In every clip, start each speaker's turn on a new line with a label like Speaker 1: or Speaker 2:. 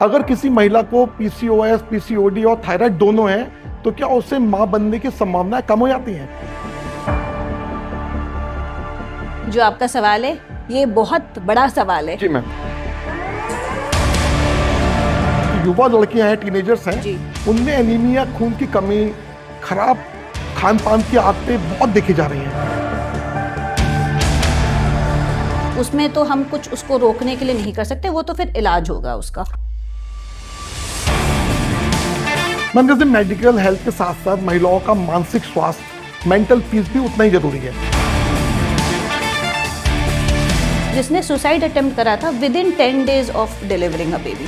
Speaker 1: अगर किसी महिला को पीसीओएस, पीसीओडी और थायराइड दोनों हैं, तो क्या उससे मां बनने की संभावनाएं कम हो जाती हैं?
Speaker 2: जो आपका सवाल है ये बहुत बड़ा सवाल है
Speaker 1: जी मैम। युवा लड़कियां हैं, टीनेजर्स हैं,
Speaker 2: जी।
Speaker 1: उनमें एनीमिया, खून की कमी, खराब खान पान की आदतें बहुत देखी जा रही हैं।
Speaker 2: उसमें तो हम कुछ उसको रोकने के लिए नहीं कर सकते, वो तो फिर इलाज होगा उसका।
Speaker 1: मैम, जैसे मेडिकल हेल्थ के साथ साथ महिलाओं का मानसिक स्वास्थ्य, मेंटल पीस भी उतना ही जरूरी है।
Speaker 2: जिसने सुसाइड अटेम्प्ट करा था within 10 days of delivering a baby.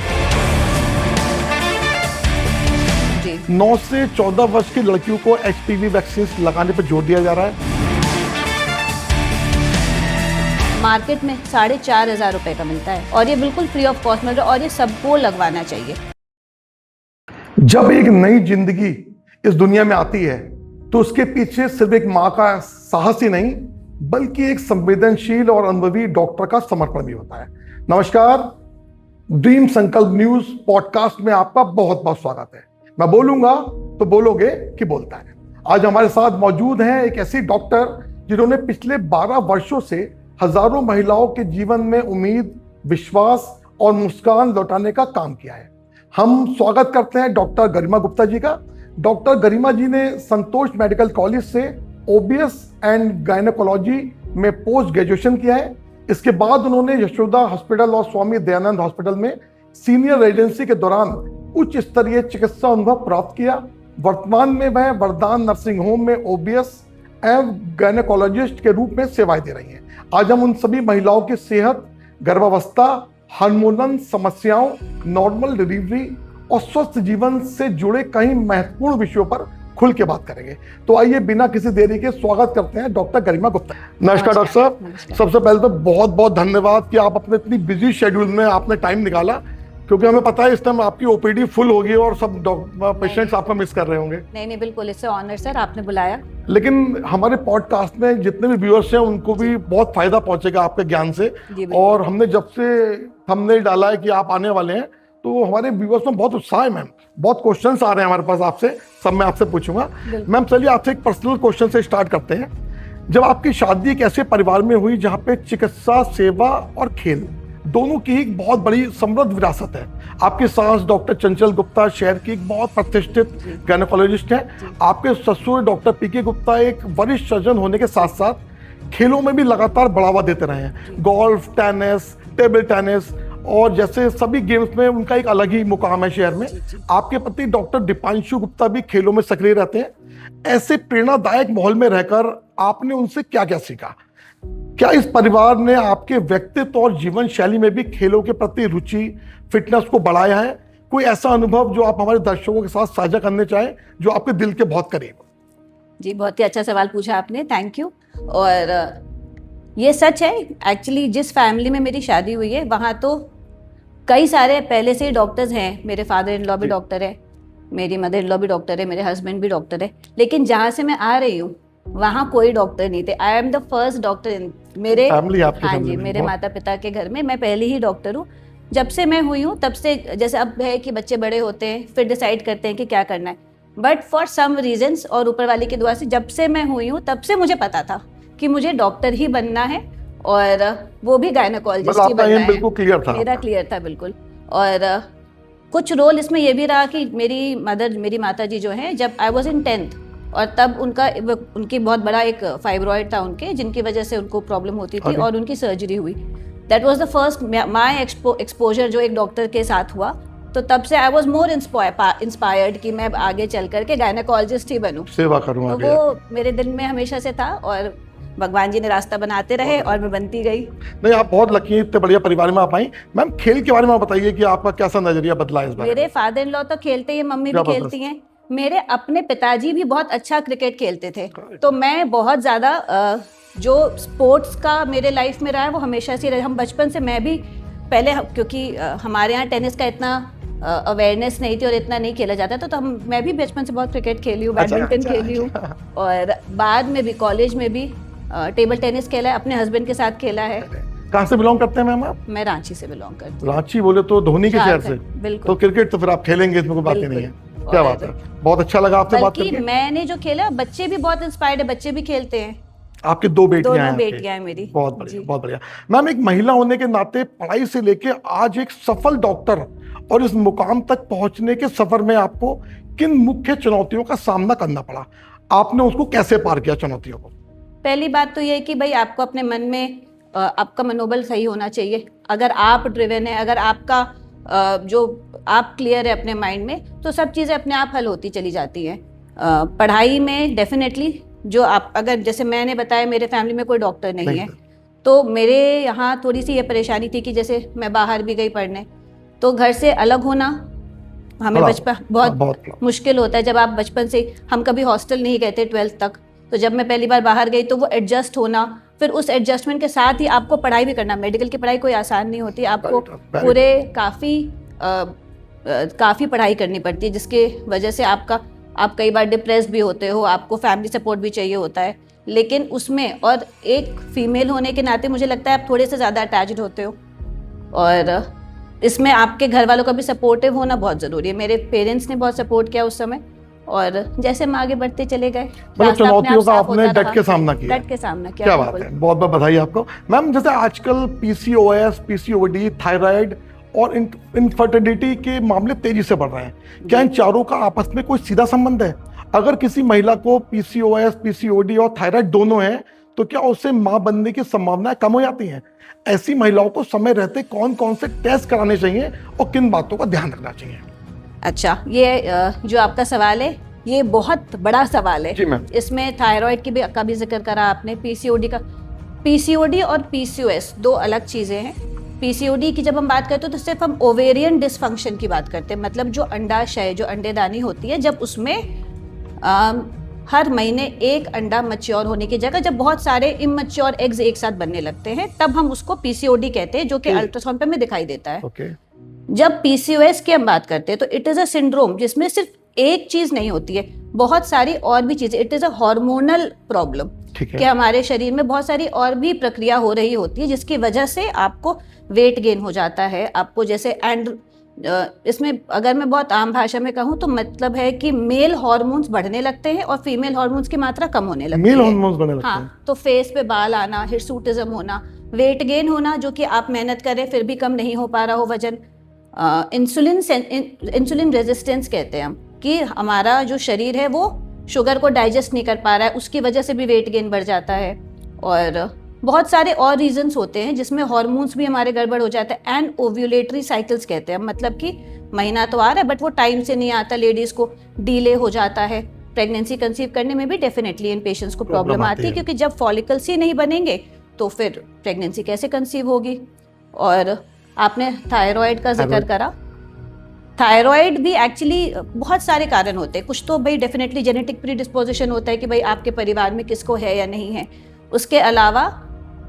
Speaker 2: जी।
Speaker 1: 9 से 14 वर्ष की लड़कियों को एचपीवी वैक्सीन लगाने पर जोर दिया जा रहा है।
Speaker 2: मार्केट में 4,500 रुपए का मिलता है और ये बिल्कुल फ्री ऑफ कॉस्ट मिल रहा है और ये सबको लगवाना चाहिए।
Speaker 1: जब एक नई जिंदगी इस दुनिया में आती है तो उसके पीछे सिर्फ एक माँ का साहस ही नहीं, बल्कि एक संवेदनशील और अनुभवी डॉक्टर का समर्पण भी होता है। नमस्कार, ड्रीम संकल्प न्यूज पॉडकास्ट में आपका बहुत बहुत स्वागत है। मैं बोलूंगा तो बोलोगे कि बोलता है। आज हमारे साथ मौजूद हैं एक ऐसी डॉक्टर जिन्होंने पिछले 12 वर्षों से हजारों महिलाओं के जीवन में उम्मीद, विश्वास और मुस्कान लौटाने का काम किया है। हम स्वागत करते हैं डॉक्टर गरिमा गुप्ता जी का। डॉक्टर गरिमा जी ने संतोष मेडिकल कॉलेज से ओबीएस एंड गायनेकोलॉजी में पोस्ट ग्रेजुएशन किया है। इसके बाद उन्होंने यशोदा हॉस्पिटल और स्वामी दयानंद हॉस्पिटल में सीनियर रेजिडेंसी के दौरान उच्च स्तरीय चिकित्सा अनुभव प्राप्त किया। वर्तमान में वह वरदान नर्सिंग होम में ओबीएस एवं गायनेकोलॉजिस्ट के रूप में सेवाएं दे रही हैं। आज हम उन सभी महिलाओं की सेहत, गर्भावस्था, हार्मोनल समस्याओं, नॉर्मल डिलीवरी और स्वस्थ जीवन से जुड़े कई महत्वपूर्ण विषयों पर खुल के बात करेंगे। तो आइए बिना किसी देरी के स्वागत करते हैं डॉक्टर गरिमा गुप्ता। नमस्कार डॉक्टर साहब। सबसे पहले तो बहुत बहुत धन्यवाद कि आप अपने इतनी बिजी शेड्यूल में आपने टाइम निकाला, क्योंकि हमें पता है इस टाइम आपकी ओपीडी फुल होगी और सब पेशेंट्स आपको मिस कर रहे होंगे।
Speaker 2: नहीं बिल्कुल, इससे ऑनर सर, आपने बुलाया।
Speaker 1: लेकिन हमारे पॉडकास्ट में जितने भी व्यूअर्स हैं उनको भी बहुत फायदा पहुंचेगा आपके ज्ञान से। और हमने जब से हमने डाला है कि आप आने वाले हैं तो हमारे व्यूअर्स में बहुत उत्साह है मैम। बहुत क्वेश्चंस आ रहे हैं हमारे पास आपसे, सब मैं आपसे पूछूंगा। मैम चलिए आपसे एक पर्सनल क्वेश्चन से स्टार्ट करते हैं। जब आपकी शादी एक ऐसे परिवार में हुई जहाँ पे चिकित्सा, सेवा और खेल दोनों की एक बहुत बड़ी समृद्ध विरासत है। आपकी सास डॉक्टर चंचल गुप्ता शहर की एक बहुत प्रतिष्ठित गायनेकोलॉजिस्ट है। आपके ससुर डॉक्टर पीके गुप्ता एक वरिष्ठ सर्जन होने के साथ साथ खेलों में भी लगातार बढ़ावा देते रहे हैं। गोल्फ, टेनिस, टेबल टेनिस और जैसे सभी गेम्स में उनका एक अलग ही मुकाम है शहर में। आपके पति डॉक्टर दीपांशु गुप्ता भी खेलों में सक्रिय रहते हैं। ऐसे प्रेरणादायक माहौल में रहकर आपने उनसे क्या क्या सीखा? क्या इस परिवार ने आपके व्यक्तित्व और जीवन शैली में भी खेलों के प्रति रुचि, फिटनेस को बढ़ाया है? कोई ऐसा अनुभव जो आप हमारे दर्शकों के साथ साझा करने चाहें जो आपके दिल के बहुत करीब?
Speaker 2: जी, बहुत ही अच्छा सवाल पूछा आपने, थैंक यू। और ये सच है, एक्चुअली जिस फैमिली में मेरी शादी हुई है वहाँ तो कई सारे पहले से ही डॉक्टर्स हैं। मेरे फादर इन लॉ भी डॉक्टर है, मेरी मदर इन लॉ भी डॉक्टर है, मेरे हस्बैंड भी डॉक्टर है। लेकिन जहाँ से मैं आ रही हूँ वहाँ कोई डॉक्टर नहीं थे। I am the first doctor in मेरे
Speaker 1: फैमिली।
Speaker 2: हाँ जी, मेरे माता पिता के घर में मैं पहली ही डॉक्टर हूँ। जब से मैं हुई हूँ तब से, जैसे अब है कि बच्चे बड़े होते हैं फिर डिसाइड करते हैं कि क्या करना है, बट फॉर सम रीजंस और ऊपर वाले की दुआ से जब से मैं हुई हूँ तब से मुझे पता था कि मुझे डॉक्टर ही बनना है और वो भी गायनेकोलॉजिस्ट ही बनना है।
Speaker 1: बिल्कुल क्लियर था,
Speaker 2: मेरा क्लियर था बिल्कुल। और कुछ रोल इसमें ये भी रहा कि मेरी माता जी जो है, जब आई वॉज इन 10th और तब उनकी बहुत बड़ा एक फाइब्रॉइड था उनके, जिनकी वजह से उनको प्रॉब्लम होती थी और उनकी सर्जरी हुई। That was the first my exposure जो एक डॉक्टर के साथ हुआ। तो तब से आई वाज मोर इंस्पायर्ड कि मैं आगे चल करके गायनेकोलॉजिस्ट ही बनूं,
Speaker 1: सेवा करूं।
Speaker 2: तो वो मेरे दिल में हमेशा से था और भगवान जी ने रास्ता बनाते रहे और मैं बनती गई।
Speaker 1: नहीं, आप बहुत लकी, इतने बढ़िया परिवार में आप आई। मैम खेल के बारे में बताइए कि आपका कैसा नजरिया बदला इस बारे?
Speaker 2: मेरे फादर इन लॉ तो खेलते ही, मम्मी भी खेलती हैं। मेरे अपने पिताजी भी बहुत अच्छा क्रिकेट खेलते थे। तो मैं बहुत ज़्यादा जो स्पोर्ट्स का मेरे लाइफ में रहा है वो हमेशा से रहा। हम बचपन से, मैं भी पहले, क्योंकि हमारे यहाँ टेनिस का इतना अवेयरनेस नहीं थी और इतना नहीं खेला जाता था, तो मैं भी बचपन से बहुत क्रिकेट खेली हूँ, बैडमिंटन खेली हूँ और बाद में भी कॉलेज में भी टेबल टेनिस खेला है, अपने हस्बैंड के साथ खेला है।
Speaker 1: कहाँ से बिलोंग करते हैं मैम आप?
Speaker 2: मैं रांची से बिलोंग करती हूँ।
Speaker 1: रांची बोले तो धोनी के शहर से।
Speaker 2: झारखंड, बिल्कुल।
Speaker 1: तो क्रिकेट तो फिर आप खेलेंगे, इसमें कोई बात ही नहीं है।
Speaker 2: बिल्कुल।
Speaker 1: क्या
Speaker 2: और
Speaker 1: बात है, बहुत अच्छा लगा आपसे बात
Speaker 2: बल्कि
Speaker 1: करके।
Speaker 2: मैंने जो खेला, बच्चे भी बहुत इंस्पायर्ड है, बच्चे भी खेलते हैं।
Speaker 1: आपकी 2 बेटियां हैं
Speaker 2: दोनों
Speaker 1: आपके।
Speaker 2: बेटियां हैं मेरी।
Speaker 1: बहुत बढ़िया,
Speaker 2: जी।
Speaker 1: बहुत बढ़िया। मैम, एक महिला होने के नाते पढ़ाई से लेके आज एक सफल डॉक्टर और इस मुकाम तक पहुंचने के सफर में आपको किन मुख्य चुनौतियों का सामना करना पड़ा? आपने उसको कैसे पार किया चुनौतियों को?
Speaker 2: पहली बात तो ये है कि भाई आपको अपने मन में आपका मनोबल सही होना चाहिए। अगर आप ड्रिवन है, अगर आपका जो आप क्लियर है अपने माइंड में, तो सब चीज़ें अपने आप हल होती चली जाती हैं। पढ़ाई में डेफिनेटली जो आप, अगर जैसे मैंने बताया मेरे फैमिली में कोई डॉक्टर नहीं है, तो मेरे यहाँ थोड़ी सी ये परेशानी थी कि जैसे मैं बाहर भी गई पढ़ने, तो घर से अलग होना हमें बचपन बहुत मुश्किल होता है। जब आप बचपन से, हम कभी हॉस्टल नहीं गए थे 12th तक, तो जब मैं पहली बार बाहर गई तो वो एडजस्ट होना, फिर उस एडजस्टमेंट के साथ ही आपको पढ़ाई भी करना। मेडिकल की पढ़ाई कोई आसान नहीं होती, आपको पूरे काफ़ी पढ़ाई करनी पड़ती है, जिसके वजह से आप कई बार डिप्रेस भी होते हो, आपको फैमिली सपोर्ट भी चाहिए होता है। लेकिन उसमें, और एक फीमेल होने के नाते मुझे लगता है आप थोड़े से ज़्यादा अटैच्ड होते हो, और इसमें आपके घर वालों का भी सपोर्टिव होना बहुत ज़रूरी है। मेरे पेरेंट्स ने बहुत सपोर्ट किया उस समय, और जैसे हम आगे बढ़ते चले गए,
Speaker 1: मतलब चुनौतियों का आपने डट के सामना किया।
Speaker 2: डट के सामना किया।
Speaker 1: क्या बात है, बहुत बहुत बधाई आपको। मैम, जैसे आजकल पीसीओएस, पीसीओडी, थायराइड और इनफर्टिलिटी के मामले तेजी से बढ़ रहे हैं, क्या इन चारों का आपस में कोई सीधा संबंध है? अगर किसी महिला को पीसीओएस, पीसीओडी और थायराइड दोनों हैं, तो क्या उससे मां बनने की संभावनाएं कम हो जाती हैं? ऐसी महिलाओं को समय रहते कौन कौन से टेस्ट कराने चाहिए और किन बातों का ध्यान रखना चाहिए?
Speaker 2: अच्छा, ये जो आपका सवाल है, ये बहुत बड़ा सवाल है।
Speaker 1: जी मैम।
Speaker 2: इसमें थायराइड का भी जिक्र करा आपने, पीसीओडी और पीसीओएस 2 अलग चीज़ें हैं। पीसीओडी की जब हम बात करते हैं तो सिर्फ हम ओवेरियन डिसफंक्शन की बात करते हैं, मतलब जो अंडाशय, जो अंडेदानी होती है, जब उसमें हर महीने एक अंडा मैच्योर होने की जगह जब बहुत सारे इमैच्योर एग्स एक साथ बनने लगते हैं, तब हम उसको पीसीओडी कहते हैं, जो कि अल्ट्रासाउंड पे हमें दिखाई देता है। जब पीसीओएस की हम बात करते हैं तो इट इज अ सिंड्रोम, जिसमें सिर्फ एक चीज नहीं होती है, बहुत सारी और भी चीजें। It is a hormonal problem कि हमारे शरीर में बहुत सारी और भी प्रक्रिया हो रही होती है, जिसकी वजह से आपको वेट गेन हो जाता है। आपको जैसे इसमें अगर मैं बहुत आम भाषा में कहूँ तो मतलब है कि मेल हार्मोन्स बढ़ने लगते हैं और फीमेल हार्मोन्स की मात्रा कम होने लगती है।
Speaker 1: मेल हार्मोन्स बढ़ने लगते हैं।
Speaker 2: हाँ, तो फेस पे बाल आना, हिरसूटिज्म होना, वेट गेन होना, जो कि आप मेहनत करें फिर भी कम नहीं हो पा रहा हो वजन। इंसुलिन रेजिस्टेंस कहते हैं हम, कि हमारा जो शरीर है वो शुगर को डाइजेस्ट नहीं कर पा रहा है, उसकी वजह से भी वेट गेन बढ़ जाता है। और बहुत सारे और रीजंस होते हैं जिसमें हार्मोन्स भी हमारे गड़बड़ हो जाते हैं। एंड ओव्यूलेटरी साइकिल्स कहते हैं, मतलब कि महीना तो आ रहा है बट वो टाइम से नहीं आता, लेडीज को डिले हो जाता है। प्रेगनेंसी कंसीव करने में भी डेफिनेटली इन पेशेंट्स को प्रॉब्लम आती है, क्योंकि जब फॉलिकल्स ही नहीं बनेंगे तो फिर प्रेगनेंसी कैसे कंसीव होगी। और आपने थायराइड का जिक्र करा, थायराइड भी एक्चुअली बहुत सारे कारण होते हैं। कुछ तो भाई डेफिनेटली जेनेटिक प्रीडिस्पोजिशन होता है कि भाई आपके परिवार में किसको है या नहीं है। उसके अलावा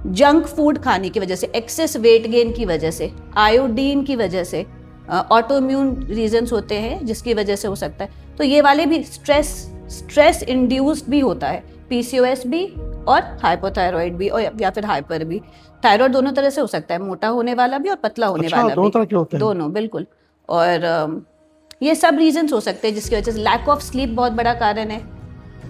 Speaker 2: जंक फूड खाने की वजह से, एक्सेस वेट गेन की वजह से, आयोडीन की वजह से, ऑटोइम्यून रीजंस होते हैं जिसकी वजह से हो सकता है। तो ये वाले भी स्ट्रेस इंड्यूस्ड भी होता है, पीसीओएस भी और हाइपोथायराइड भी, और या फिर हाइपर भी। थायराइड दोनों तरह से हो सकता है, मोटा होने वाला भी और पतला होने वाला भी,
Speaker 1: दोनों तरह के होते हैं।
Speaker 2: दोनों, बिल्कुल। और ये सब रीजंस हो सकते हैं जिसकी वजह से लैक ऑफ स्लीप बहुत बड़ा कारण है,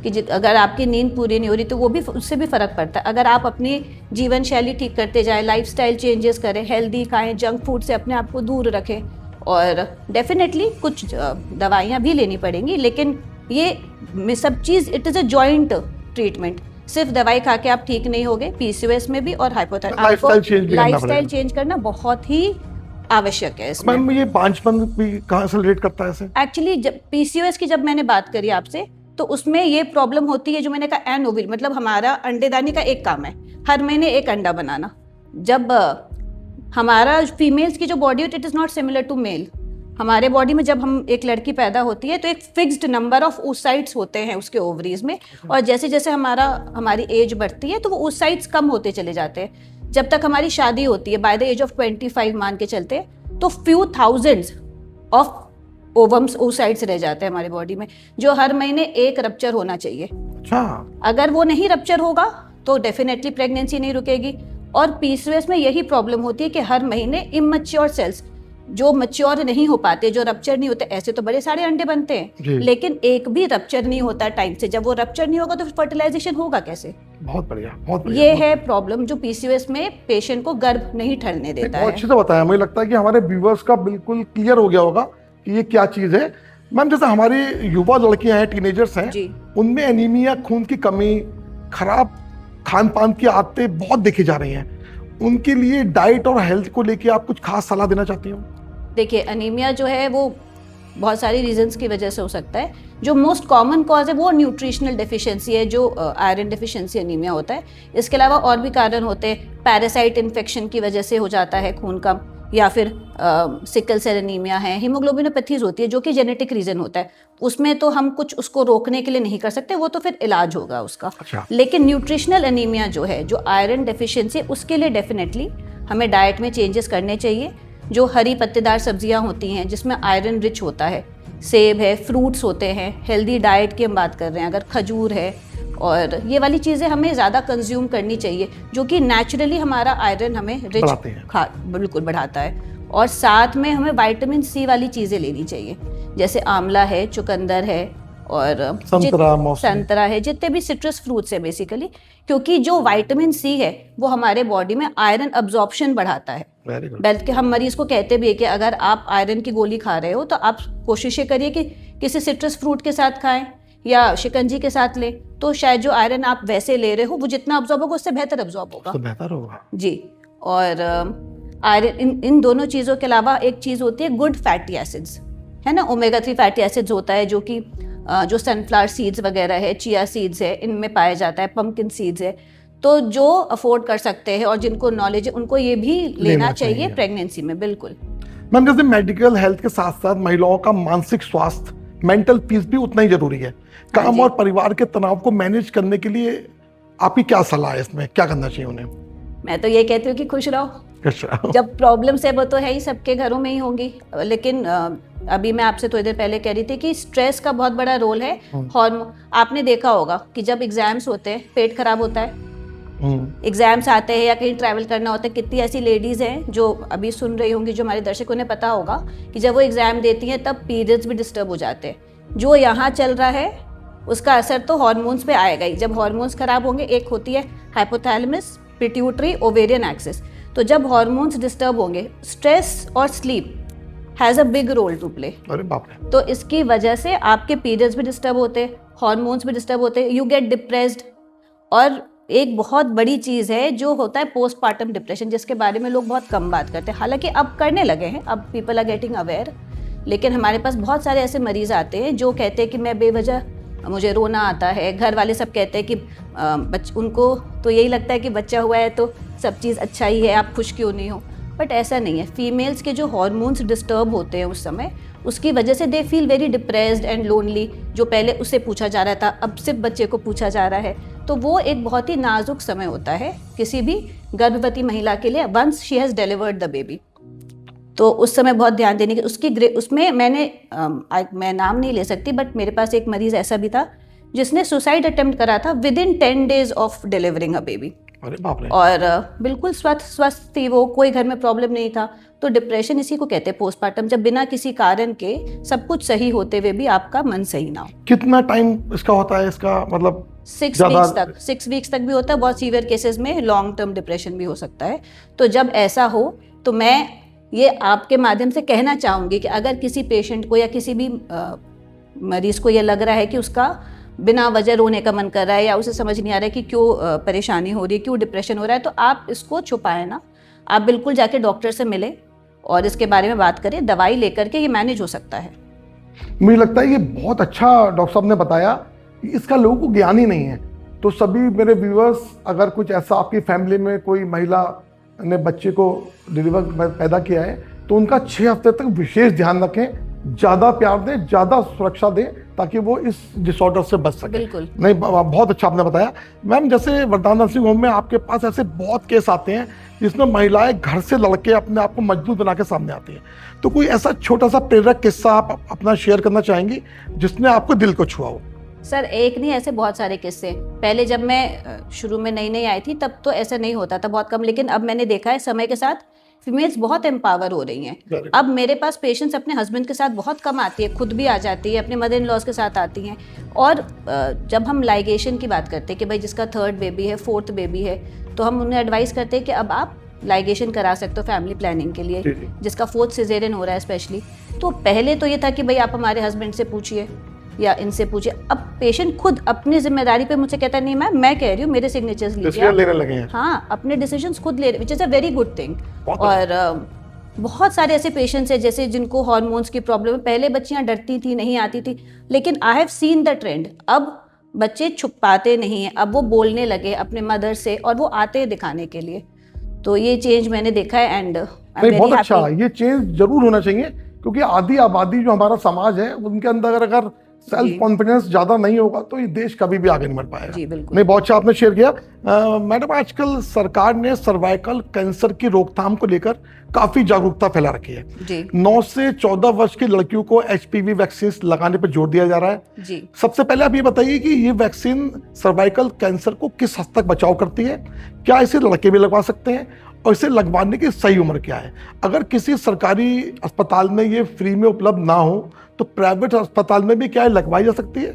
Speaker 2: कि अगर आपकी नींद पूरी नहीं हो रही तो वो भी, उससे भी फर्क पड़ता है। अगर आप अपनी जीवन शैली ठीक करते जाएं, लाइफस्टाइल चेंजेस करें, हेल्दी खाएं, जंक फूड से अपने आप को दूर रखें, और डेफिनेटली कुछ दवाइयाँ भी लेनी पड़ेंगी, लेकिन ये सब चीज़ it is a joint treatment. सिर्फ दवाई खा के आप ठीक नहीं होगे, पीसीओएस में भी और हाइपोथायराइड, लाइफस्टाइल चेंज करना बहुत ही आवश्यक है इसमें।
Speaker 1: मैम, ये बांझपन भी कहाँ से रिलेट करता है इसे?
Speaker 2: एक्चुअली जब पीसीओएस की जब मैंने बात करी आपसे, तो उसमें ये प्रॉब्लम होती है, जो मैंने कहा एनओविल, मतलब हमारा अंडेदानी का एक काम है हर महीने एक अंडा बनाना। जब हमारा फीमेल्स की जो बॉडी होती है, it is not similar to male. हमारे बॉडी में जब हम एक लड़की पैदा होती है तो एक फिक्स्ड नंबर ऑफ oocytes होते हैं उसके ओवरीज में, और जैसे जैसे हमारी एज बढ़ती है तो वो oocytes कम होते चले जाते हैं। जब तक हमारी शादी होती है बाय द एज ऑफ 25 मान के चलते हैं, तो फ्यू थाउजेंड्स ऑफ ओवम्स oocytes रह जाते हैं हमारी बॉडी में, जो हर महीने एक रप्चर होना चाहिए।
Speaker 1: अच्छा।
Speaker 2: अगर वो नहीं रप्चर होगा तो डेफिनेटली प्रेगनेंसी नहीं रुकेगी, और पीसीओएस में यही प्रॉब्लम होती है कि हर महीने इमैच्योर सेल्स जो मैच्योर नहीं हो पाते, जो रप्चर नहीं होते, ऐसे तो बड़े सारे अंडे बनते हैं लेकिन एक भी रप्चर नहीं होता टाइम से। जब वो रप्चर नहीं होगा तो फिर फर्टिलाइजेशन होगा कैसे?
Speaker 1: बहुत बढ़िया, बहुत बढ़िया।
Speaker 2: ये है प्रॉब्लम जो पीसीओएस में पेशेंट को गर्भ नहीं ठहरने देता है।
Speaker 1: बहुत अच्छे से बताया, मुझे लगता है कि हमारे व्यूअर्स का बिल्कुल क्लियर हो गया होगा कि ये क्या चीज़ है। मैम जैसे हमारी युवा लड़कियां हैं, टीनेजर्स हैं, उनमें एनीमिया, खून की कमी, खराब खान पान की आदतें बहुत देखी जा रही हैं, उनके लिए डाइट और हेल्थ को लेके आप कुछ खास सलाह देना चाहती हो?
Speaker 2: देखिए, अनीमिया जो है वो बहुत सारी रीजंस की वजह से हो सकता है। जो मोस्ट कॉमन कॉज है वो न्यूट्रिशनल डेफिशिएंसी है, जो आयरन डेफिशिएंसी अनीमिया होता है। इसके अलावा और भी कारण होते हैं, पैरासाइट इन्फेक्शन की वजह से हो जाता है खून कम, या फिर सिकल सेल एनीमिया है, हीमोग्लोबिनोपैथीज होती है जो कि जेनेटिक रीजन होता है। उसमें तो हम कुछ उसको रोकने के लिए नहीं कर सकते, वो तो फिर इलाज होगा उसका।
Speaker 1: अच्छा।
Speaker 2: लेकिन न्यूट्रिशनल एनीमिया जो है, जो आयरन डेफिशिएंसी, उसके लिए डेफिनेटली हमें डाइट में चेंजेस करने चाहिए। जो हरी पत्तेदार सब्जियां होती हैं जिसमें आयरन रिच होता है, सेब है, फ्रूट्स होते हैं, हेल्दी डाइट की हम बात कर रहे हैं, अगर खजूर है, और ये वाली चीज़ें हमें ज़्यादा कंज्यूम करनी चाहिए जो कि नेचुरली हमारा आयरन हमें रिच बिल्कुल बढ़ाता है। और साथ में हमें विटामिन सी वाली चीज़ें लेनी चाहिए, जैसे आंवला है, चुकंदर है, और संतरा है, जितने भी सिट्रस फ्रूट्स है बेसिकली, क्योंकि जो विटामिन सी है वो हमारे बॉडी में आयरन अब्जॉर्प्शन बढ़ाता है। बल्कि हम मरीज को कहते भी है कि अगर आप आयरन की गोली खा रहे हो तो आप कोशिश करिए कि किसी सिट्रस फ्रूट के साथ खाएं या शिकंजी के साथ लें, तो शायद जो आयरन आप वैसे ले रहे हो वो जितना अब्जॉर्ब होगा उससे बेहतर अब्जॉर्ब होगा। जी। और आयरन इन दोनों चीज़ों के अलावा एक चीज़ होती है गुड फैटी एसिड्स, है ना, ओमेगा 3 फैटी एसिड्स होता है जो कि जो सनफ्लावर सीड्स वगैरह है, चिया सीड्स है, इनमें पाया जाता है, पंपकिन सीड्स है। तो जो अफोर्ड कर सकते हैं और जिनको नॉलेज है उनको ये भी लेना चाहिए प्रेगनेंसी में। बिल्कुल
Speaker 1: मैम, जैसे मेडिकल हेल्थ के साथ साथ महिलाओं का मानसिक स्वास्थ्य, मेंटल पीस भी उतना ही जरूरी है। काम और परिवार के तनाव को मैनेज करने के लिए आपकी क्या सलाह है, इसमें क्या करना चाहिए उन्हें?
Speaker 2: मैं तो ये कहती हूँ कि खुश रहो। जब प्रॉब्लम्स है वो तो है ही, सबके घरों में ही होंगी, लेकिन अभी मैं आपसे थोड़ी देर पहले कह रही थी कि स्ट्रेस का बहुत बड़ा रोल है। हार्मोन, आपने देखा होगा कि जब एग्जाम्स होते हैं पेट खराब होता है, एग्जाम्स आते हैं या कहीं ट्रैवल करना होता है, कितनी ऐसी लेडीज हैं जो अभी सुन रही होंगी, जो हमारे दर्शकों ने पता होगा कि जब वो एग्जाम देती हैं तब पीरियड्स भी डिस्टर्ब हो जाते हैं। जो यहाँ चल रहा है उसका असर तो हॉर्मोन्स पे आएगा ही। जब हॉर्मोन्स खराब होंगे, एक होती है हाइपोथैलेमस, पिट्यूटरी, ओवेरियन एक्सिस, तो जब हॉर्मोन्स डिस्टर्ब होंगे, स्ट्रेस और sleep has a big role to play.
Speaker 1: अरे बाप रे।
Speaker 2: तो इसकी वजह से आपके पीरियड्स भी डिस्टर्ब होते हैं, हॉर्मोन्स भी डिस्टर्ब होते हैं, यू गेट डिप्रेस्ड। और एक बहुत बड़ी चीज़ है जो होता है पोस्टपार्टम डिप्रेशन, जिसके बारे में लोग बहुत कम बात करते हैं, हालांकि अब करने लगे हैं, अब पीपल आर गेटिंग अवेयर। लेकिन हमारे पास बहुत सारे ऐसे मरीज आते हैं जो कहते हैं कि मैं बेवजह मुझे रोना आता है। घर वाले सब कहते हैं कि उनको तो यही लगता है कि बच्चा हुआ है तो सब चीज़ अच्छा ही है, आप खुश क्यों नहीं हो। बट ऐसा नहीं है। फीमेल्स के जो हॉर्मोन्स डिस्टर्ब होते हैं उस समय, उसकी वजह से they feel very depressed and lonely. जो पहले उससे पूछा जा रहा था अब सिर्फ बच्चे को पूछा जा रहा है, तो वो एक बहुत ही नाजुक समय होता है किसी भी गर्भवती महिला के लिए, once she has delivered the baby. तो उस समय बहुत ध्यान देने की उसमें मैं नाम नहीं ले सकती, बट मेरे पास एक मरीज ऐसा भी था जिसने सुसाइड अटेम्प्ट करा था within 10 days of delivering a baby.
Speaker 1: अरे बाप रे।
Speaker 2: और बिल्कुल स्वस्थ थी वो, कोई घर में प्रॉब्लम नहीं था। तो डिप्रेशन इसी को कहते हैं पोस्टपार्टम, जब बिना किसी कारण के सब कुछ सही होते हुए भी आपका मन सही ना हो।
Speaker 1: कितना टाइम इसका होता है, इसका मतलब?
Speaker 2: 6 वीक्स तक भी होता है, बहुत सीवियर केसेस में लॉन्ग टर्म डिप्रेशन भी हो सकता है। तो जब ऐसा हो तो मैं ये आपके माध्यम से कहना चाहूँगी कि अगर किसी पेशेंट को या किसी भी मरीज को ये लग रहा है कि उसका बिना वजह रोने का मन कर रहा है या उसे समझ नहीं आ रहा है कि क्यों परेशानी हो रही है, क्यों डिप्रेशन हो रहा है, तो आप इसको छुपाएं ना, आप बिल्कुल जाके डॉक्टर से मिले और इसके बारे में बात करें। दवाई लेकर के ये मैनेज हो सकता है।
Speaker 1: मुझे लगता है ये बहुत अच्छा डॉक्टर साहब ने बताया, इसका लोगों को ज्ञान ही नहीं है। तो सभी मेरे व्यूअर्स, अगर कुछ ऐसा आपकी फैमिली में कोई महिला ने बच्चे को पैदा किया है तो उनका 6 हफ्ते तक विशेष ध्यान रखें, ज़्यादा प्यार दें, ज़्यादा सुरक्षा दें, ताकि वो इस डिसऑर्डर से बच सके।
Speaker 2: बिल्कुल।
Speaker 1: नहीं, बहुत अच्छा आपने बताया। मैम, जैसे वरदान नर्सिंग होम में आपके पास ऐसे बहुत केस आते हैं जिसमें महिलाएं घर से लड़के अपने आप को मजबूत बना के सामने आती हैं, तो कोई ऐसा छोटा सा प्रेरक किस्सा आप अपना शेयर करना चाहेंगी जिसने आपको दिल को छुआ हो?
Speaker 2: सर एक नहीं, ऐसे बहुत सारे किस्से। पहले जब मैं शुरू में नई नई आई थी तब तो ऐसा नहीं होता था, बहुत कम। लेकिन अब मैंने देखा है समय के साथ फीमेल्स बहुत एम्पावर हो रही हैं। अब मेरे पास पेशेंट्स अपने हस्बैंड के साथ बहुत कम आती है, खुद भी आ जाती है, अपने मदर इन लॉज के साथ आती हैं। और जब हम लाइगेशन की बात करते हैं कि भाई जिसका 3rd बेबी है, 4th बेबी है, तो हम उन्हें एडवाइस करते हैं कि अब आप लाइगेशन करा सकते हो फैमिली प्लानिंग के लिए, जिसका 4th सिजेरियन हो रहा है स्पेशली। तो पहले तो ये था कि भाई आप हमारे हस्बैंड से पूछिए या इनसे पूछिए। अब पेशेंट खुद अपनी जिम्मेदारी पे मुझसे कहता नहीं मैम, मैं कह रही हूँ मेरे सिग्नेचर्स लीजिए,
Speaker 1: लेने लगे हैं।
Speaker 2: हाँ, अपने डिसीजंस खुद ले रहे, which is a very good thing. और बहुत सारे ऐसे पेशेंट्स हैं जैसे जिनको हार्मोन्स की प्रॉब्लम है। पहले बच्चियां डरती थी, नहीं आती थी, लेकिन I have seen the trend. अब बच्चे छुपाते नहीं हैं, अब वो बोलने लगे अपने मदर से और वो आते हैं दिखाने के लिए। तो ये चेंज मैंने देखा है एंड
Speaker 1: बहुत अच्छा, ये चेंज जरूर होना चाहिए, क्योंकि आधी आबादी जो हमारा समाज है उनके अंदर अगर सेल्फ कॉन्फिडेंस ज्यादा नहीं होगा तो ये देश कभी भी आगे नहीं बढ़ पाएगा।
Speaker 2: जी बिल्कुल।
Speaker 1: नहीं, बहुत अच्छा आपने शेयर किया। मैडम, आजकल सरकार ने सर्वाइकल कैंसर की रोकथाम को लेकर काफी जागरूकता फैला रखी है
Speaker 2: जी।
Speaker 1: 9 से 14 वर्ष की लड़कियों को HPV वैक्सीन लगाने पर जोर दिया जा रहा है
Speaker 2: जी।
Speaker 1: सबसे पहले आप ये बताइए कि ये वैक्सीन सर्वाइकल कैंसर को किस हद तक बचाव करती है, क्या इसे लड़के भी लगवा सकते हैं, और इसे लगवाने की सही उम्र क्या है? अगर किसी सरकारी अस्पताल में ये फ्री में उपलब्ध ना हो तो प्राइवेट अस्पताल में भी क्या लगवाई जा सकती है?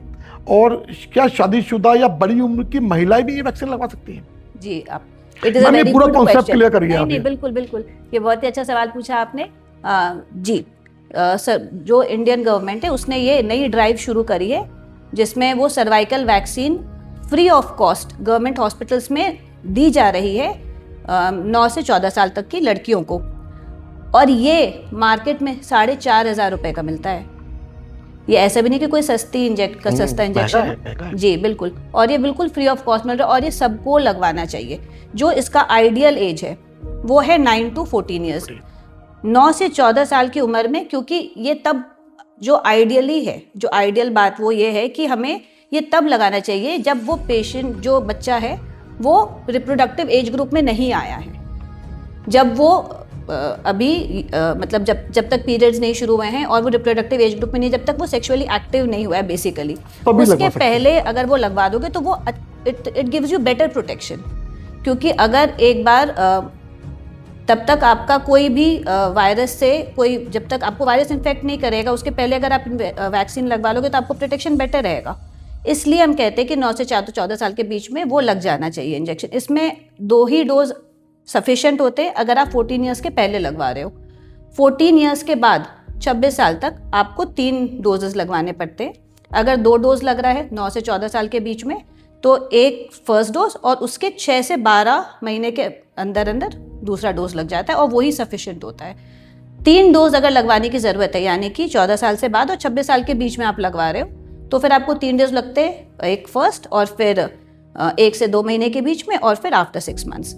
Speaker 1: और क्या शादीशुदा या बड़ी उम्र की महिलाएं भी ये वैक्सीन लगवा सकती हैं?
Speaker 2: जी, आप इट इज अ वेरी
Speaker 1: पूरा
Speaker 2: गुड
Speaker 1: कॉन्सेप्ट
Speaker 2: क्वेश्चन।
Speaker 1: क्लियर करिए आप।
Speaker 2: नहीं, बिल्कुल बिल्कुल, ये बहुत ही अच्छा सवाल पूछा आपने। जी सर, जो इंडियन गवर्नमेंट है उसने ये नई ड्राइव शुरू करी है जिसमें वो cervical vaccine free of cost government hospitals में दी जा रही है 9 से 14 साल तक की लड़कियों को। और ये मार्केट में 4,500 रुपये का मिलता है। ये ऐसा भी नहीं कि कोई सस्ता इंजेक्शन है। जी बिल्कुल, और ये बिल्कुल फ्री ऑफ कॉस्ट मिल रहा है और ये सबको लगवाना चाहिए। जो इसका आइडियल एज है वो है 9 to 14 ईयर्स, 9 से 14 साल की उम्र में, क्योंकि ये तब जो आइडियली है, जो आइडियल बात वो ये है कि हमें ये तब लगाना चाहिए जब वो पेशेंट, जो बच्चा है, वो रिप्रोडक्टिव एज ग्रुप में नहीं आया है। जब वो अभी मतलब जब तक पीरियड्स नहीं शुरू हुए हैं और वो रिप्रोडक्टिव एज ग्रुप में नहीं, जब तक वो सेक्सुअली एक्टिव नहीं हुआ है बेसिकली, उसके पहले अगर वो लगवा दोगे तो वो it gives you better protection. क्योंकि अगर एक बार तब तक आपका कोई भी वायरस से जब तक आपको वायरस इन्फेक्ट नहीं करेगा उसके पहले अगर आप वैक्सीन लगवा लोगे तो आपको प्रोटेक्शन बेटर रहेगा। इसलिए हम कहते हैं कि 9 से 14 साल के बीच में वो लग जाना चाहिए इंजेक्शन। इसमें 2 ही डोज सफिशिएंट होते हैं अगर आप 14 ईयर्स के पहले लगवा रहे हो। 14 ईयर्स के बाद 26 साल तक आपको 3 डोजेस लगवाने पड़ते हैं। अगर 2 डोज लग रहा है 9 से 14 साल के बीच में तो एक फर्स्ट डोज और उसके 6 से 12 महीने के अंदर अंदर दूसरा डोज लग जाता है और वही सफिशिएंट होता है। 3 डोज अगर लगवाने की ज़रूरत है, यानी कि 14 साल से बाद और 26 साल के बीच में आप लगवा रहे हो, तो फिर आपको 3 डोज लगते हैं, एक फर्स्ट और फिर 1 से 2 महीने के बीच में और फिर आफ्टर 6 मंथ्स।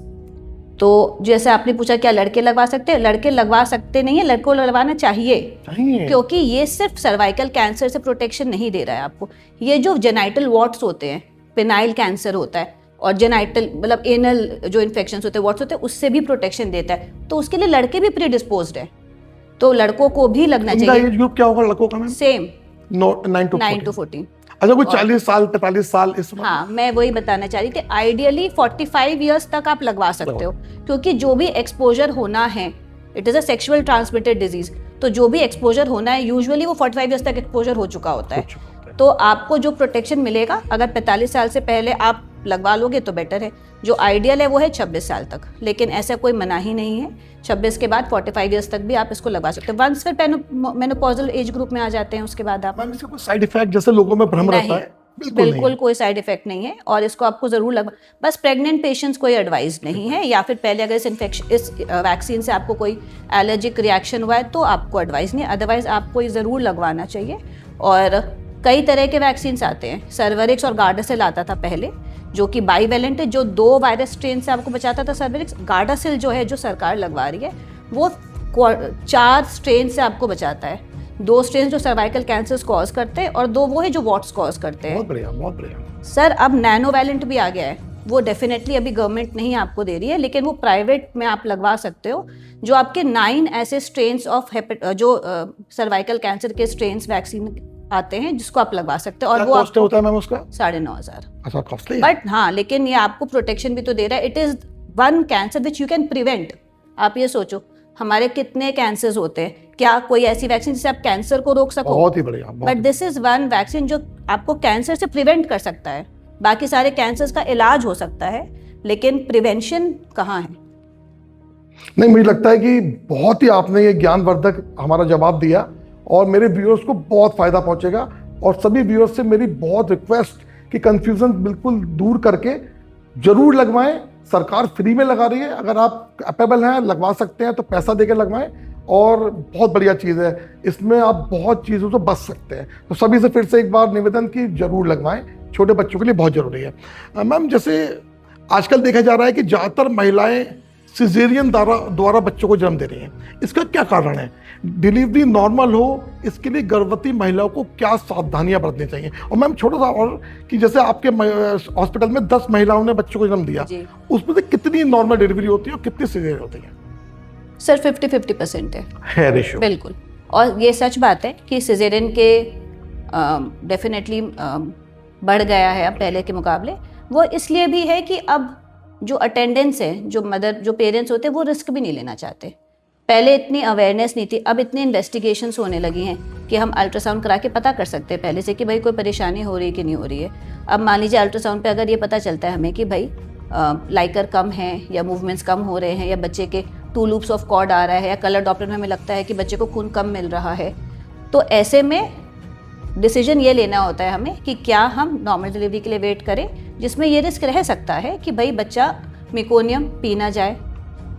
Speaker 2: तो जैसे आपने पूछा क्या लड़के लगवा सकते हैं? लड़के लगवा सकते नहीं है, लड़कों को लगवाना चाहिए, क्योंकि ये सिर्फ सर्वाइकल कैंसर से प्रोटेक्शन नहीं दे रहा है आपको। ये जो जेनाइटल वॉट्स होते हैं, पेनाइल कैंसर होता है और जेनाइटल मतलब एनल जो इन्फेक्शंस होते हैं, वॉट्स होते हैं, उससे भी प्रोटेक्शन देता है। तो उसके लिए लड़के भी प्रीडिस्पोज्ड है, तो लड़कों को भी लगना चाहिए।
Speaker 1: एज ग्रुप क्या होगा लड़कों का?
Speaker 2: Same
Speaker 1: 9 to
Speaker 2: 14।
Speaker 1: अच्छा, कोई 40 साल 45 साल इस वक्त?
Speaker 2: हाँ, मैं वही बताना चाह रही थी। आइडियली 45 ईयर्स तक आप लगवा सकते हो, क्योंकि जो भी एक्सपोजर होना है, it is a sexual transmitted disease, तो जो भी एक्सपोजर होना है यूजुअली वो 45 ईयर्स तक एक्सपोजर हो चुका होता है। तो आपको जो प्रोटेक्शन मिलेगा अगर 45 साल से पहले आप लगवा लोगे तो बेटर है। जो आइडियल है वो है 26 साल तक, लेकिन ऐसा कोई मना ही नहीं है। 26 के बाद 45 ईयर्स तक भी आप इसको लगवा सकते हो। वंस फिर मेनोपॉजल एज ग्रुप में आ जाते हैं उसके बाद आप।
Speaker 1: मैम, इसका कोई साइड इफेक्ट जैसे लोगों में भ्रम रहता है?
Speaker 2: बिल्कुल कोई साइड इफेक्ट नहीं है और इसको आपको जरूर लगवा, बस प्रेग्नेंट पेशेंट्स को एडवाइस नहीं है, या फिर पहले अगर इस वैक्सीन से आपको कोई एलर्जिक रिएक्शन हुआ है तो आपको एडवाइस नहीं, अदरवाइज आपको ये ज़रूर लगवाना चाहिए। और कई तरह के वैक्सीन आते हैं। सर्वरिक्स और गार्डासिल आता था पहले, जो कि बाईवेलेंट है, जो 2 वायरस स्ट्रेन से आपको बचाता था सर्वरिक्स। गार्डासिल जो है, जो सरकार लगवा रही है, वो 4 स्ट्रेन से आपको बचाता है। 2 स्ट्रेन जो सर्वाइकल कैंसर कॉज करते हैं और 2 वो है जो वॉट्स कॉज करते हैं।
Speaker 1: बहुत बढ़िया, बहुत बढ़िया।
Speaker 2: सर, अब नैनोवैलेंट भी आ गया है, वो डेफिनेटली अभी गवर्नमेंट नहीं आपको दे रही है, लेकिन वो प्राइवेट में आप लगवा सकते हो, जो आपके 9 ऐसे स्ट्रेन्स ऑफ जो सर्वाइकल कैंसर के स्ट्रेन्स वैक्सीन आते हैं जिसको आप लगवा सकते हैं, और
Speaker 1: क्या
Speaker 2: वो
Speaker 1: कॉस्ट होता है मैम उसका?
Speaker 2: 9,500।
Speaker 1: अच्छा, कॉस्टली है।
Speaker 2: बट हाँ, लेकिन ये आपको प्रोटेक्शन भी तो दे रहा है। It is one cancer which you can prevent. आप ये सोचो हमारे कितने कैंसर्स होते हैं, क्या कोई ऐसी वैक्सीन जिससे आप कैंसर को रोक सको?
Speaker 1: बहुत ही बढ़िया।
Speaker 2: But this is one vaccine जो आपको कैंसर से प्रिवेंट कर सकता है। बाकी सारे कैंसर्स का इलाज हो सकता है, लेकिन प्रिवेंशन कहाँ है?
Speaker 1: नहीं, मुझे लगता है कि बहुत ही आपने ये ज्ञानवर्धक हमारा जवाब दिया और मेरे व्यूअर्स को बहुत फायदा पहुंचेगा। और सभी व्यूअर्स से मेरी बहुत रिक्वेस्ट कि कंफ्यूजन बिल्कुल दूर करके जरूर लगवाएं। सरकार फ्री में लगा रही है, अगर आप कैपेबल हैं लगवा सकते हैं तो पैसा देकर लगवाएं, और बहुत बढ़िया चीज़ है, इसमें आप बहुत चीज़ों से बच सकते हैं। तो सभी से फिर से एक बार निवेदन कि जरूर लगवाएं, छोटे बच्चों के लिए बहुत ज़रूरी है। मैम, जैसे आजकल देखा जा रहा है कि ज़्यादातर महिलाएं सिजेरियन द्वारा बच्चों को जन्म दे रही हैं, इसका क्या कारण है? डिलीवरी नॉर्मल हो इसके लिए गर्भवती महिलाओं को क्या सावधानियां बरतनी चाहिए? और मैम छोटा सा और कि जैसे आपके हॉस्पिटल में 10 महिलाओं ने बच्चों को जन्म दिया, उसमें से कितनी नॉर्मल डिलीवरी होती है और कितनी सिजेरियन होती है?
Speaker 2: सर 50-50%
Speaker 1: है रेशियो।
Speaker 2: बिल्कुल। और ये सच बात है कि सिजेरियन के डेफिनेटली बढ़ गया है अब पहले के मुकाबले। वो इसलिए भी है कि अब जो अटेंडेंस है, जो मदर, जो पेरेंट्स होते हैं, वो रिस्क भी नहीं लेना चाहते। पहले इतनी अवेयरनेस नहीं थी, अब इतनी इन्वेस्टिगेशंस होने लगी हैं कि हम अल्ट्रासाउंड करा के पता कर सकते हैं पहले से कि भाई कोई परेशानी हो रही है कि नहीं हो रही है। अब मान लीजिए अल्ट्रासाउंड पे अगर ये पता चलता है हमें कि भाई लाइकर कम है या मूवमेंट्स कम हो रहे हैं या बच्चे के 2 लूप्स ऑफ कॉर्ड आ रहा है या कलर डॉपलर में हमें लगता है कि बच्चे को खून कम मिल रहा है, तो ऐसे में डिसीजन ये लेना होता है हमें कि क्या हम नॉर्मल डिलीवरी के लिए वेट करें, जिसमें ये रिस्क रह सकता है कि भाई बच्चा मेकोनियम पी ना जाए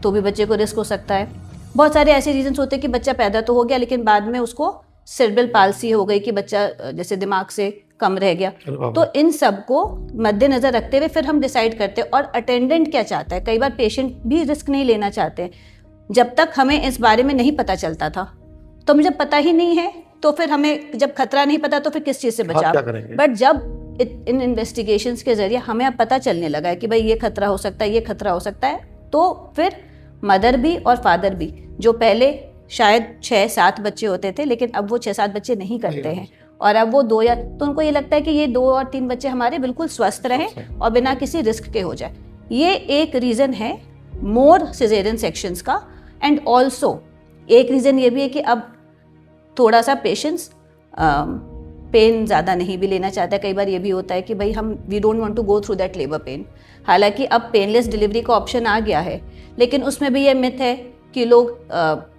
Speaker 2: तो भी बच्चे को रिस्क हो सकता है। बहुत सारे ऐसे रीजंस होते हैं कि बच्चा पैदा तो हो गया लेकिन बाद में उसको सेरेब्रल पाल्सी हो गई कि बच्चा जैसे दिमाग से कम रह गया। तो इन सब को मद्देनजर रखते हुए फिर हम डिसाइड करते हैं। और अटेंडेंट क्या चाहता है, कई बार पेशेंट भी रिस्क नहीं लेना चाहते। जब तक हमें इस बारे में नहीं पता चलता था, तो मुझे पता ही नहीं है, तो फिर हमें जब खतरा नहीं पता तो फिर किस चीज़ से बचाव? बट जब इन इन्वेस्टिगेशंस के जरिए हमें अब पता चलने लगा है कि भाई ये खतरा हो सकता है, ये खतरा हो सकता है, तो फिर मदर भी और फादर भी, जो पहले शायद 6-7 बच्चे होते थे लेकिन अब वो 6-7 बच्चे नहीं करते हैं, और अब वो 2 या तो उनको ये लगता है कि ये 2 और 3 बच्चे हमारे बिल्कुल स्वस्थ रहें और बिना किसी रिस्क के हो जाए। ये एक रीज़न है मोर सिजेरियन सेक्शंस का। एंड ऑल्सो एक रीज़न ये भी है कि अब थोड़ा सा पेशेंट्स पेन ज़्यादा नहीं भी लेना चाहता है। कई बार ये भी होता है कि भाई we don't want to go through that labour pain. हालांकि अब पेनलेस डिलीवरी का ऑप्शन आ गया है, लेकिन उसमें भी ये मिथ है कि लोग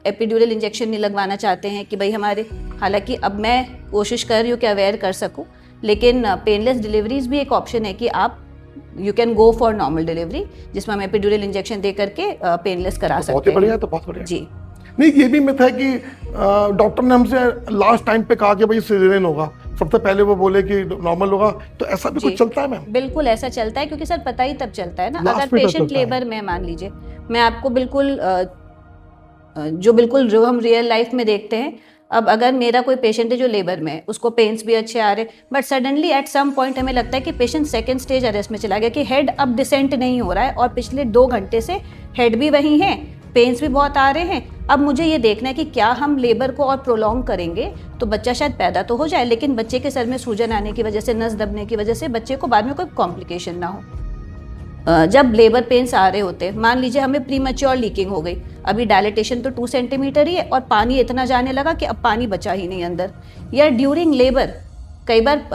Speaker 2: एपिड्यूरल इंजेक्शन नहीं लगवाना चाहते हैं कि भाई हमारे, हालांकि अब मैं कोशिश कर रही हूँ कि अवेयर कर सकूँ, लेकिन पेनलेस डिलीवरीज भी एक ऑप्शन है कि आप you can go for normal delivery, जिसमें हम एपिड्यूरल इंजेक्शन दे करके पेनलेस करा सकते हैं।
Speaker 1: बहुत ही बढ़िया, तो बहुत बढ़िया
Speaker 2: जी।
Speaker 1: नहीं, ये भी मिथ है कि डॉक्टर ने हमसे लास्ट टाइम पे कहा कि भाई सिजेरियन होगा, सबसे पहले वो बोले कि नॉर्मल होगा, तो ऐसा भी कुछ चलता है मैम?
Speaker 2: बिल्कुल ऐसा चलता है, क्योंकि सर पता ही तब चलता है ना, अगर पेशेंट लेबर में, मान लीजिए मैं आपको बिल्कुल जो हम रियल लाइफ में देखते हैं, अब अगर मेरा कोई पेशेंट है जो लेबर में है, उसको पेन्स भी अच्छे आ रहे, but suddenly at some point हमें लगता है कि पेशेंट सेकंड स्टेज अरेस्ट में चला गया, कि हेड अब डिसेंट नहीं हो रहा है और पिछले 2 घंटे से हेड भी वही है, पेन्स भी बहुत आ रहे हैं। अब मुझे ये देखना है कि क्या हम लेबर को और प्रोलॉन्ग करेंगे तो बच्चा शायद पैदा तो हो जाए, लेकिन बच्चे के सर में सूजन आने की वजह से, नस दबने की वजह से बच्चे को बाद में कोई कॉम्प्लिकेशन ना हो। जब लेबर पेन्स आ रहे होते हैं, मान लीजिए हमें प्रीमैच्योर लीकिंग हो गई, अभी डायलिटेशन तो 2 सेंटीमीटर ही है और पानी इतना जाने लगा कि अब पानी बचा ही नहीं अंदर, या ड्यूरिंग लेबर कई बार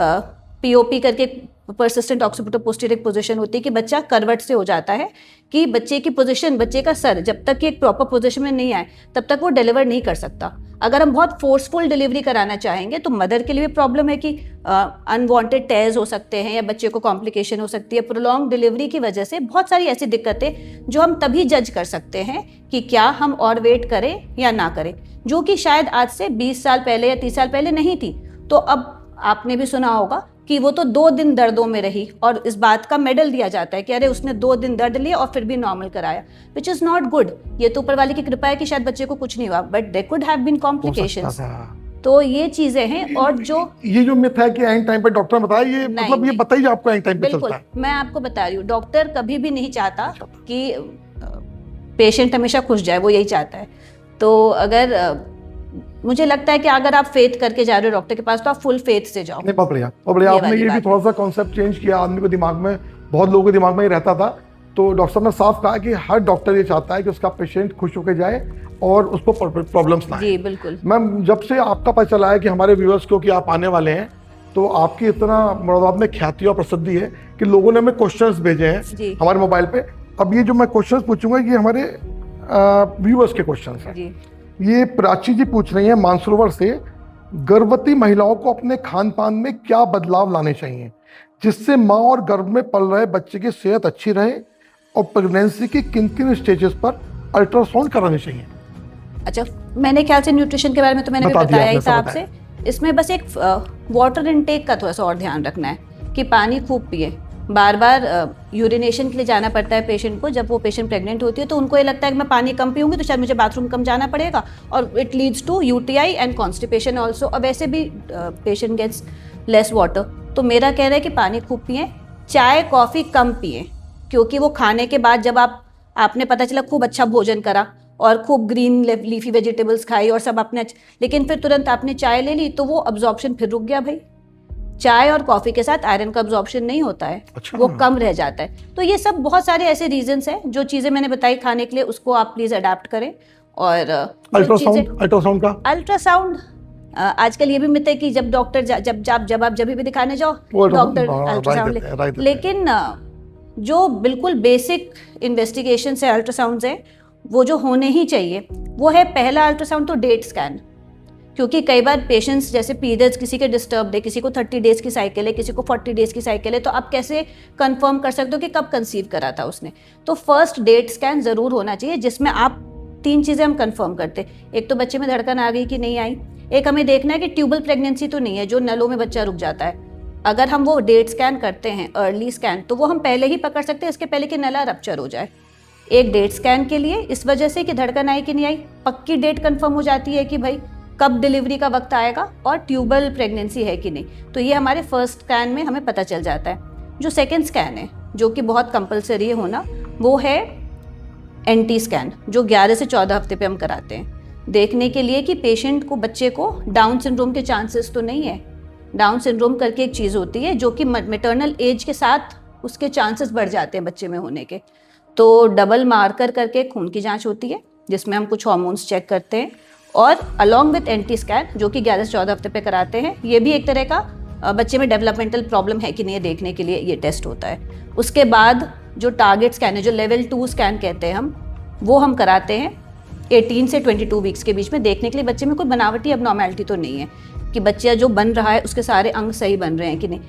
Speaker 2: पीओपी करके परसिस्टेंट ऑक्सीपिटल पोस्टीरियर पोजीशन होती है कि बच्चा करवट से हो जाता है, कि बच्चे की पोजीशन, बच्चे का सर जब तक कि एक प्रॉपर पोजीशन में नहीं आए तब तक वो डिलीवर नहीं कर सकता। अगर हम बहुत फोर्सफुल डिलीवरी कराना चाहेंगे तो मदर के लिए भी प्रॉब्लम है कि अनवांटेड टेयर्स हो सकते हैं या बच्चे को कॉम्प्लिकेशन हो सकती है। प्रोलॉन्ग डिलीवरी की वजह से बहुत सारी ऐसी दिक्कतें जो हम तभी जज कर सकते हैं कि क्या हम और वेट करें या ना करें, जो कि शायद आज से 20 साल पहले या 30 साल पहले नहीं थी। तो अब आपने भी सुना होगा कि वो तो 2 दिन दर्दों में रही और इस बात का मेडल दिया जाता है कि अरे उसने 2 दिन दर्द लिए और फिर भी नॉर्मल कराया, विच इज नॉट गुड। ये तो ऊपर वाले की कृपा है कि शायद बच्चे को कुछ नहीं हुआ, but there could have been complications. तो ये चीजें हैं। और जो
Speaker 1: ये जो मिथ है कि एंड टाइम पे डॉक्टर बताया, ये मतलब ये बताइए आपको एंड टाइम पे चलता है?
Speaker 2: मैं आपको बता रही हूँ, डॉक्टर कभी भी नहीं चाहता कि पेशेंट हमेशा खुश जाए, वो यही चाहता है। तो अगर मुझे लगता है कि अगर आप फेथ करके जा रहे हो डॉक्टर के पास तो आप फुल फेथ से जाओ।
Speaker 1: नहीं, बहुत बढ़िया, बहुत बढ़िया।
Speaker 2: ये
Speaker 1: आपने
Speaker 2: वाली
Speaker 1: ये भी
Speaker 2: बात
Speaker 1: थोड़ा सा कॉन्सेप्ट चेंज किया आदमी को दिमाग में, बहुत लोगों के दिमाग में ही रहता था। तो डॉक्टर साहब ने साफ कहा कि हर डॉक्टर ये चाहता है कि उसका पेशेंट खुश होकर जाए और उसको प्रॉब्लम्स ना आए।
Speaker 2: जी बिल्कुल।
Speaker 1: मैम, जब से आपका पता चला है कि हमारे व्यूअर्स को कि आप आने वाले हैं, तो आपकी इतना मुरादाबाद में ख्याति और प्रसिद्धि है कि लोगों ने हमें क्वेश्चंस भेजे
Speaker 2: जी।
Speaker 1: हैं हमारे मोबाइल पे। अब ये जो मैं क्वेश्चंस पूछूंगा ये हमारे व्यूअर्स के क्वेश्चंस हैं।
Speaker 2: जी
Speaker 1: ये प्राची जी पूछ रही हैं मानसरोवर से, गर्भवती महिलाओं को अपने खान पान में क्या बदलाव लाने चाहिए जिससे माँ और गर्भ में पल रहे बच्चे की सेहत अच्छी रहे, और प्रेगनेंसी की किन किन स्टेजेस पर अल्ट्रासाउंड करानी चाहिए?
Speaker 2: अच्छा, मैंने ख्याल से न्यूट्रिशन के बारे में तो मैंने भी
Speaker 1: बता दिया
Speaker 2: बताया ही
Speaker 1: आपने,
Speaker 2: था
Speaker 1: सब
Speaker 2: आपसे। इसमें बस एक वाटर इनटेक का थोड़ा सा और ध्यान रखना है कि पानी खूब पिए। बार बार यूरिनेशन के लिए जाना पड़ता है पेशेंट को। जब वो पेशेंट प्रेग्नेंट होती है तो उनको ये लगता है कि मैं पानी कम पीऊंगी तो शायद मुझे बाथरूम कम जाना पड़ेगा, और it leads to UTI and constipation also. और वैसे भी पेशेंट गेट्स लेस वाटर। तो मेरा कहना है कि पानी खूब पिए, चाय कॉफ़ी कम पिए, क्योंकि वो खाने के बाद जब आपने पता चला खूब अच्छा भोजन करा और खूब ग्रीन लीफी वेजिटेबल्स खाई और सब आपने, लेकिन फिर तुरंत आपने चाय ले ली तो वो अब्जॉर्प्शन फिर रुक गया भाई। चाय और कॉफ़ी के साथ आयरन का अब्जॉर्प्शन नहीं होता है।
Speaker 1: अच्छा।
Speaker 2: वो कम रह जाता है। तो ये सब बहुत सारे ऐसे रीजंस हैं। जो चीज़ें मैंने बताई खाने के लिए उसको आप प्लीज़ अडाप्ट करें। और
Speaker 1: अल्ट्रासाउंड का
Speaker 2: अल्ट्रासाउंड आजकल ये भी मिथ है कि जब डॉक्टर जब आप भी दिखाने जाओ
Speaker 1: वो
Speaker 2: डॉक्टर
Speaker 1: right
Speaker 2: अल्ट्रासाउंड
Speaker 1: देते हैं, right देते हैं।
Speaker 2: लेकिन जो बिल्कुल बेसिक इन्वेस्टिगेशन है अल्ट्रासाउंड है वो जो होने ही चाहिए वो है पहला अल्ट्रासाउंड तो डेट स्कैन। क्योंकि कई बार पेशेंट्स जैसे पीरियड्स किसी के डिस्टर्ब है, किसी को 30 डेज की साइकिल है, किसी को 40 डेज की साइकिल है, तो आप कैसे कंफर्म कर सकते हो कि कब कंसीव करा था उसने। तो फर्स्ट डेट स्कैन ज़रूर होना चाहिए जिसमें आप 3 चीज़ें हम कंफर्म करते हैं। एक तो बच्चे में धड़कन आ गई कि नहीं आई, एक हमें देखना है कि ट्यूबल प्रेगनेंसी तो नहीं है जो नलों में बच्चा रुक जाता है। अगर हम वो डेट स्कैन करते हैं अर्ली स्कैन तो वो हम पहले ही पकड़ सकते हैं इसके पहले कि नला रप्चर हो जाए। एक डेट स्कैन के लिए इस वजह से कि धड़कन आई कि नहीं आई, पक्की डेट कंफर्म हो जाती है कि भाई कब डिलीवरी का वक्त आएगा और ट्यूबल प्रेगनेंसी है कि नहीं। तो ये हमारे फर्स्ट स्कैन में हमें पता चल जाता है। जो सेकेंड स्कैन है जो कि बहुत कंपलसरी है होना, वो है एनटी स्कैन जो 11 से 14 हफ्ते पे हम कराते हैं, देखने के लिए कि पेशेंट को बच्चे को डाउन सिंड्रोम के चांसेस तो नहीं है। डाउन सिंड्रोम करके एक चीज़ होती है जो कि मैटरनल एज के साथ उसके चांसेस बढ़ जाते हैं बच्चे में होने के। तो डबल मार्कर करके खून की जांच होती है जिसमें हम कुछ हार्मोन्स चेक करते हैं, और अलॉन्ग विथ एंटी स्कैन जो कि 11 से 14 हफ्ते पे कराते हैं। ये भी एक तरह का बच्चे में डेवलपमेंटल प्रॉब्लम है कि नहीं देखने के लिए ये टेस्ट होता है। उसके बाद जो टारगेट स्कैन है जो लेवल 2 स्कैन कहते हैं हम, वो हम कराते हैं 18 से 22 वीक्स के बीच में, देखने के लिए बच्चे में कोई बनावटी अबनॉर्मेलिटी तो नहीं है कि बच्चा जो बन रहा है उसके सारे अंग सही बन रहे हैं कि नहीं।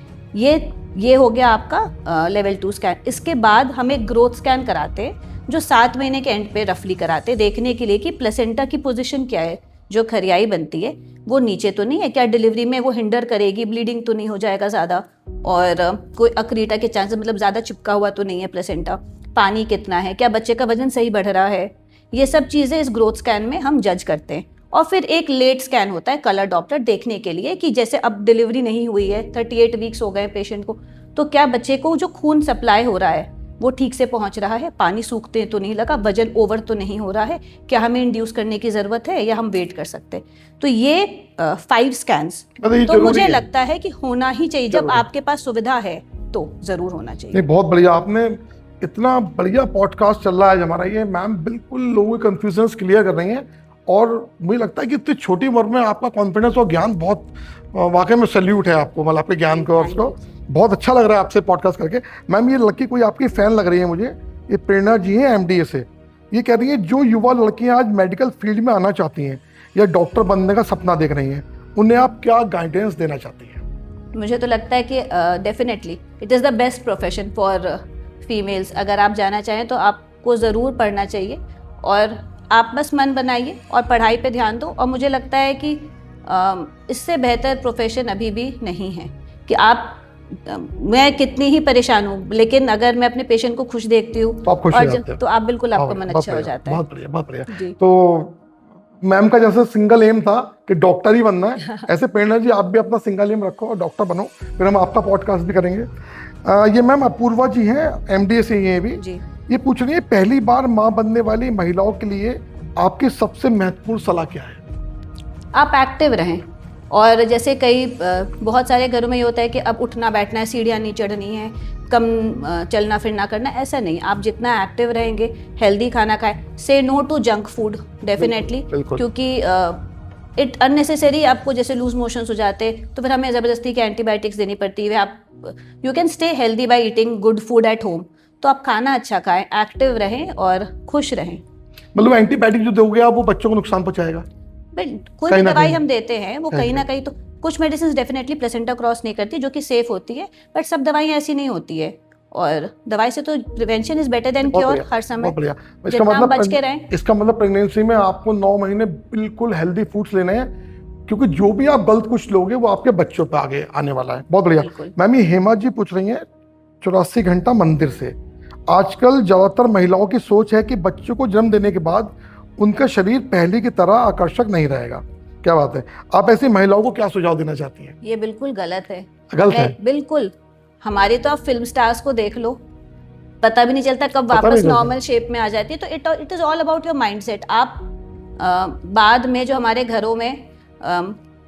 Speaker 2: ये हो गया आपका लेवल 2 स्कैन। इसके बाद हम एक ग्रोथ स्कैन कराते हैं जो 7 महीने के एंड पे रफली कराते हैं, देखने के लिए कि प्लेसेंटा की पोजीशन क्या है, जो खरियाई बनती है वो नीचे तो नहीं है, क्या डिलीवरी में वो हिंडर करेगी, ब्लीडिंग तो नहीं हो जाएगा ज़्यादा, और कोई अक्रीटा के चांसेस मतलब ज़्यादा चिपका हुआ तो नहीं है प्लेसेंटा, पानी कितना है, क्या बच्चे का वजन सही बढ़ रहा है। ये सब चीज़ें इस ग्रोथ स्कैन में हम जज करते हैं। और फिर एक लेट स्कैन होता है कलर डॉपलर, देखने के लिए कि जैसे अब डिलीवरी नहीं हुई है, 38 वीक्स हो गए पेशेंट को, तो क्या बच्चे को जो खून सप्लाई हो रहा है वो ठीक से पहुंच रहा है, पानी सूखते तो नहीं लगा, वजन ओवर तो नहीं हो रहा है, क्या हमें इंड्यूस करने की ज़रूरत है या हम वेट कर सकते हैं। तो ये 5 स्कैन्स तो मुझे लगता है कि होना ही चाहिए। जब आपके पास सुविधा है तो ज़रूर होना चाहिए।
Speaker 1: नहीं, बहुत बढ़िया, आपने इतना बढ़िया पॉडकास्ट चल रहा है हमारा ये। मैम बिल्कुल लोगों के कन्फ्यूजन्स क्लियर कर रही हैं, और मुझे लगता है कि इतनी छोटी उम्र में आपका कॉन्फिडेंस और ज्ञान बहुत, वाकई में सैल्यूट है आपको, मतलब आपके ज्ञान को, उसको बहुत अच्छा लग रहा है आपसे पॉडकास्ट करके। मैम ये लड़की कोई आपकी फ़ैन लग रही है मुझे, ये प्रेरणा जी हैं MDA से। ये कह रही है जो युवा लड़कियां आज मेडिकल फील्ड में आना चाहती हैं या डॉक्टर बनने का सपना देख रही हैं, उन्हें आप क्या गाइडेंस देना चाहती हैं?
Speaker 2: मुझे तो लगता है कि definitely it is the best profession for females. अगर आप जाना चाहें तो आपको ज़रूर पढ़ना चाहिए, और आप बस मन बनाइए और पढ़ाई पे ध्यान दो। और मुझे लगता है कि इससे बेहतर प्रोफेशन अभी भी नहीं है कि आप मैं कितनी ही परेशान हूँ लेकिन अगर मैं अपने पेशेंट को खुश देखती हूँ
Speaker 1: तो आप खुश हो जाते हैं।
Speaker 2: तो आप बिल्कुल, आपका मन अच्छा हो जाता है।
Speaker 1: बहुत बढ़िया, बहुत बढ़िया। तो मैम का जैसे सिंगल एम था कि डॉक्टर ही बनना है, ऐसे प्रेरणा जी आप भी अपना सिंगल एम रखो और डॉक्टर बनो, फिर हम आपका पॉडकास्ट भी करेंगे। ये मैम अपूर्वा जी हैं MDA से, ये भी
Speaker 2: जी।
Speaker 1: ये पूछ रही है पहली बार माँ बनने वाली महिलाओं के लिए आपकी सबसे महत्वपूर्ण सलाह क्या है?
Speaker 2: आप एक्टिव रहें। और जैसे कई बहुत सारे घरों में ये होता है कि अब उठना बैठना है, सीढ़ियाँ नहीं चढ़नी है, कम चलना फिरना करना, ऐसा नहीं। आप जितना एक्टिव रहेंगे, हेल्दी खाना खाएं, say no to junk food definitely, क्योंकि इट अननेसेसरी आपको जैसे लूज मोशंस हो जाते तो फिर हमें ज़बरदस्ती की एंटीबायोटिक्स देनी पड़ती है। आप you can stay healthy by eating good food at home. तो आप खाना अच्छा खाएं, एक्टिव रहें और खुश रहें।
Speaker 1: मतलब एंटीबायोटिक जो दोगे आप वो बच्चों को नुकसान पहुंचाएगा?
Speaker 2: कोई भी दवाई हम देते हैं वो कहीं ना कहीं तो कुछ मेडिसिन डेफिनेटली प्लेसेंटा क्रॉस नहीं करती, जो कि सेफ होती है, बट सब दवाइयाँ ऐसी नहीं होती है। और दवाई से तो prevention is better than cure हर समय। जितना हम बच के रहें।
Speaker 1: इसका मतलब प्रेगनेंसी में आपको 9 महीने बिल्कुल हेल्दी फूड्स लेने हैं, क्योंकि जो भी आप गलत कुछ लोगे वो आपके बच्चों पे आगे आने वाला है। बहुत बढ़िया। मैम ये हेमा जी पूछ रही हैं 84 घंटा मंदिर से, आजकल ज्यादातर महिलाओं की सोच है कि बच्चों को जन्म देने के बाद उनका शरीर पहले की तरह आकर्षक नहीं रहेगा, क्या बात है? आप ऐसी महिलाओं को क्या सुझाव देना चाहती हैं?
Speaker 2: ये बिल्कुल गलत है।
Speaker 1: गलत है?
Speaker 2: बिल्कुल। हमारी तो आप फिल्म स्टार्स को देख लो, पता भी नहीं चलता कब वापस नॉर्मल शेप में आ जाती है। तो it is all about your mindset. आप बाद में जो हमारे घरों में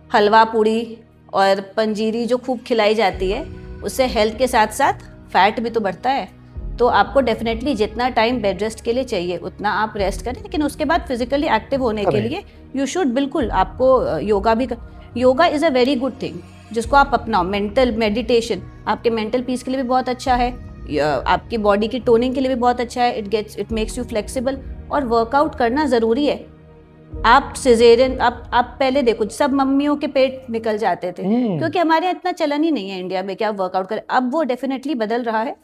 Speaker 2: हलवा पूड़ी और पंजीरी जो खूब खिलाई जाती है, उससे हेल्थ के साथ साथ फैट भी तो बढ़ता है। तो आपको डेफिनेटली जितना टाइम बेड रेस्ट के लिए चाहिए उतना आप रेस्ट करें, लेकिन उसके बाद फिजिकली एक्टिव होने के लिए यू शुड बिल्कुल आपको योगा भी yoga is a very good thing जिसको आप अपनाओ। मेंटल मेडिटेशन आपके मेंटल पीस के लिए भी बहुत अच्छा है, आपकी बॉडी की टोनिंग के लिए भी बहुत अच्छा है। It makes you flexible. और वर्कआउट करना ज़रूरी है। आप सिजेरियन आप पहले देखो, सब मम्मियों के पेट निकल जाते थे क्योंकि हमारे यहाँ इतना चलन ही नहीं है इंडिया में कि आप वर्कआउट करें। अब वो डेफिनेटली बदल रहा है।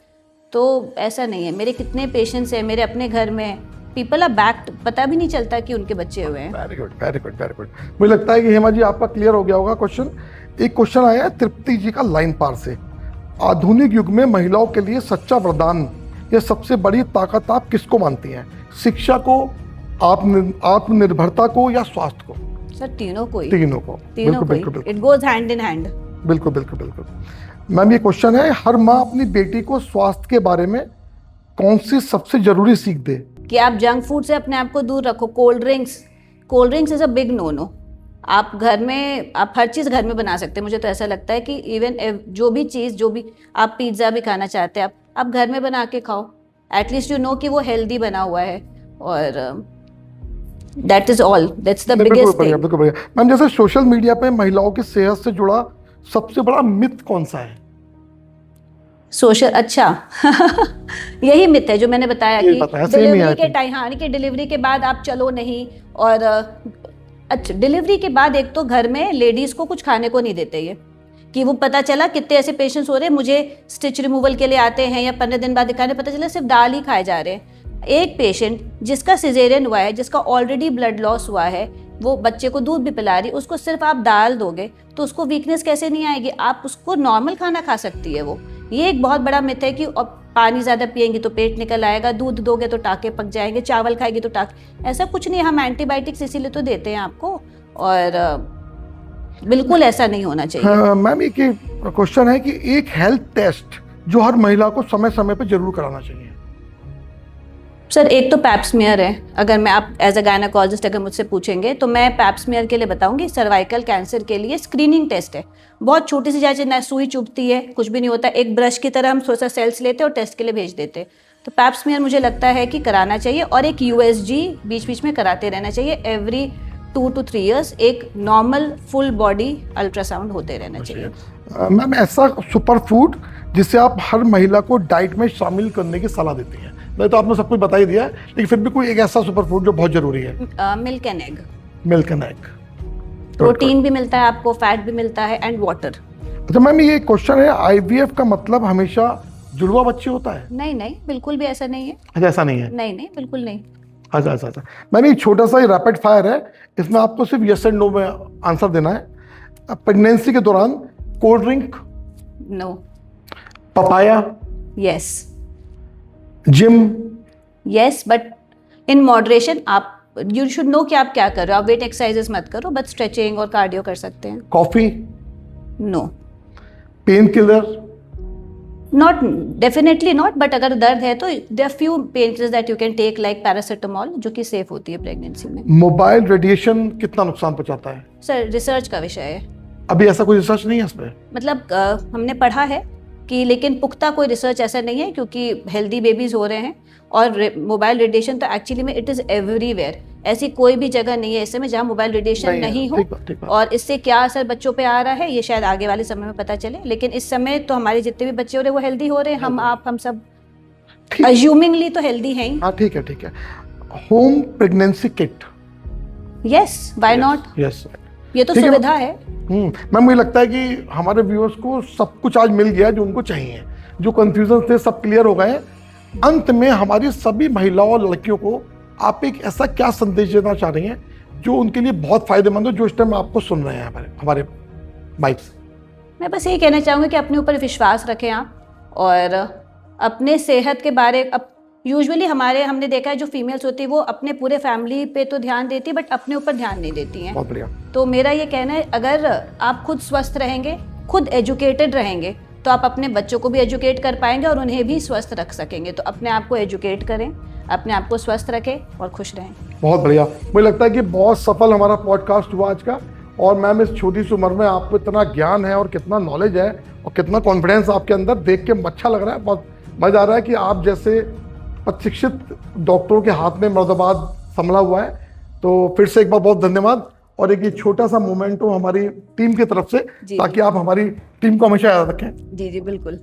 Speaker 2: तो ऐसा नहीं है। मेरे कितने पेशेंट्स हैं मेरे अपने घर में, पीपल आर बैक्ड, पता भी नहीं चलता कि उनके बच्चे हुए हैं।
Speaker 1: Very good very good very good. मुझे लगता है कि हेमा जी आपका क्लियर हो गया होगा क्वेश्चन। एक क्वेश्चन आया है तृप्ति जी का लाइन पार से, आधुनिक युग में महिलाओं के लिए सच्चा वरदान या सबसे बड़ी ताकत आप किसको मानती हैं? शिक्षा को, आत्मनिर्भरता को, या स्वास्थ्य को?
Speaker 2: सर तीनों को।
Speaker 1: बिल्कुल।
Speaker 2: It goes hand in hand.
Speaker 1: बिल्कुल। मैम ये क्वेश्चन है, हर माँ अपनी बेटी को स्वास्थ्य के बारे में कौन सी सबसे जरूरी सीख दे?
Speaker 2: कि आप जंक फूड से अपने आप को दूर रखो। Cold drinks is a big no. आप घर में आप हर चीज़ घर में बना सकते हैं। मुझे तो ऐसा लगता है कि इवन जो भी आप पिज्ज़ा भी खाना चाहते हैं आप घर में बना के खाओ। एटलीस्ट यू नो कि वो हेल्दी बना हुआ है। और that is all, that's the biggest thing.
Speaker 1: बिल्कुल। मैम जैसे सोशल मीडिया पे महिलाओं की सेहत से जुड़ा सबसे बड़ा मिथ कौन सा है?
Speaker 2: अच्छा यही मिथ है जो मैंने बताया कि डिलीवरी के टाइम, हाँ, कि डिलीवरी के बाद आप चलो नहीं। और अच्छा, डिलीवरी के बाद एक तो घर में लेडीज को कुछ खाने को नहीं देते ये, कि वो पता चला कितने ऐसे पेशेंट्स हो रहे हैं मुझे स्टिच रिमूवल के लिए आते हैं या 15 दिन बाद दिखाने, पता चला सिर्फ दाल ही खाए जा रहे हैं। एक पेशेंट जिसका सिजेरियन हुआ है, जिसका ऑलरेडी ब्लड लॉस हुआ है, वो बच्चे को दूध भी पिला रही, उसको सिर्फ आप दाल दोगे तो उसको वीकनेस कैसे नहीं आएगी? आप उसको नॉर्मल खाना खा सकती है वो। ये एक बहुत बड़ा मिथ है कि पानी ज़्यादा पिएंगी तो पेट निकल आएगा, दूध दोगे तो टाँके पक जाएंगे, चावल खाएगी तो टाँके। ऐसा कुछ नहीं, हम एंटीबायोटिक्स इसीलिए तो देते हैं आपको। और बिल्कुल ऐसा नहीं होना चाहिए।
Speaker 1: मैम एक क्वेश्चन है कि एक हेल्थ टेस्ट जो हर महिला को समय समय पर जरूर कराना चाहिए?
Speaker 2: सर एक तो पैप्समियर है। अगर मैं आप एज अ गायनेकोलॉजिस्ट अगर मुझसे पूछेंगे तो मैं पैप्समियर के लिए बताऊंगी। सर्वाइकल कैंसर के लिए स्क्रीनिंग टेस्ट है, बहुत छोटी सी, जैसे ना सुई चुभती है, कुछ भी नहीं होता, एक ब्रश की तरह हम थोड़ा सा सेल्स लेते और टेस्ट के लिए भेज देते। तो पैप्समियर मुझे लगता है कि कराना चाहिए। और एक USG बीच बीच में कराते रहना चाहिए। एवरी 2 to 3 years एक नॉर्मल फुल बॉडी अल्ट्रासाउंड होते रहना चाहिए।
Speaker 1: मैम ऐसा सुपर फूड जिसे आप हर महिला को डाइट में शामिल करने की सलाह देती हैं? मैं तो आपने सब कुछ बता ही दिया, लेकिन फिर भी कोई एक ऐसा सुपर फूड जो बहुत जरूरी है?
Speaker 2: Milk and egg.
Speaker 1: प्रोटीन
Speaker 2: भी मिलता है आपको, फैट भी मिलता है, एंड वाटर।
Speaker 1: अच्छा मैम ये क्वेश्चन है, IVF का मतलब हमेशा जुड़वा बच्चे होता है?
Speaker 2: नहीं, बिल्कुल भी ऐसा नहीं है।
Speaker 1: अच्छा ऐसा नहीं है?
Speaker 2: नहीं, बिल्कुल नहीं।
Speaker 1: अच्छा। मैम एक छोटा सा रैपिड फायर है, इसमें आपको सिर्फ यस एंड नो में आंसर देना है। प्रेगनेंसी के दौरान cold drink?
Speaker 2: No.
Speaker 1: Papaya?
Speaker 2: Yes.
Speaker 1: Gym?
Speaker 2: Yes, but in moderation. आप यू शुड नो कि आप क्या कर रहे हो। आप वेट एक्सरसाइजेस मत करो, बट स्ट्रेचिंग और कार्डियो कर सकते हैं।
Speaker 1: Coffee?
Speaker 2: No.
Speaker 1: Pain killer?
Speaker 2: Not, definitely not, but अगर दर्द है तो there are few pain killers that you can take like paracetamol, जो कि सेफ होती है प्रेगनेंसी में।
Speaker 1: मोबाइल रेडिएशन कितना नुकसान पहुंचाता है?
Speaker 2: सर रिसर्च का विषय है।
Speaker 1: अभी ऐसा कोई रिसर्च नहीं है इसमें?
Speaker 2: मतलब हमने पढ़ा है कि, लेकिन पुख्ता कोई रिसर्च ऐसा नहीं है, क्योंकि हेल्दी बेबीज हो रहे हैं और मोबाइल रेडिएशन तो एक्चुअली में इट इज़ एवरीवेयर। ऐसी कोई भी जगह नहीं है इस समय जहाँ मोबाइल रेडिएशन नहीं हो।
Speaker 1: ठीक बात।
Speaker 2: और इससे क्या असर बच्चों पे आ रहा है ये शायद आगे वाले समय में पता चले, लेकिन इस समय तो हमारे जितने भी बच्चे हो रहे हैं वो हेल्दी हो रहे हैं। हम सब अज्यूमिंगली तो हेल्दी हैं ही।
Speaker 1: हाँ ठीक है। Home pregnancy kit,
Speaker 2: yes, why not,
Speaker 1: yes,
Speaker 2: ये तो
Speaker 1: ठीक है।
Speaker 2: सुविधा है।
Speaker 1: मैम मुझे लगता है कि हमारे व्यूअर्स को सब कुछ आज मिल गया जो उनको चाहिए, जो कंफ्यूजन थे सब क्लियर हो गए। अंत में हमारी सभी महिलाओं और लड़कियों को आप एक ऐसा क्या संदेश देना चाह रही हैं जो उनके लिए बहुत फायदेमंद हो, जो इस टाइम आपको सुन रहे हैं हमारे माइक से?
Speaker 2: मैं बस यही कहना चाहूँगी कि अपने ऊपर विश्वास रखें आप, और अपने सेहत के बारे अब यूजुअली हमने देखा है जो फीमेल्स होती है वो अपने पूरे फैमिली पे तो ध्यान देती है बट अपने ऊपर ध्यान नहीं देती हैं।
Speaker 1: बहुत बढ़िया।
Speaker 2: तो मेरा ये कहना है, अगर आप खुद स्वस्थ रहेंगे, खुद एजुकेटेड रहेंगे, तो आप अपने बच्चों को भी एजुकेट कर पाएंगे और उन्हें भी स्वस्थ रख सकेंगे। तो अपने आप को एजुकेट करें, अपने आप को स्वस्थ रखें और खुश रहें।
Speaker 1: बहुत बढ़िया। मुझे लगता है कि बहुत सफल हमारा पॉडकास्ट हुआ आज का। और मैम इस छोटी सी उम्र में आपको इतना ज्ञान है और कितना नॉलेज है और कितना कॉन्फिडेंस आपके अंदर, देख के अच्छा लग रहा है। बहुत मजा आ रहा है कि आप जैसे प्रशिक्षित डॉक्टरों के हाथ में मर्दाबाद संभला हुआ है। तो फिर से एक बार बहुत धन्यवाद, और एक ये छोटा सा मोमेंट हो हमारी टीम की तरफ से, ताकि आप हमारी टीम को हमेशा याद रखें।
Speaker 2: जी बिल्कुल।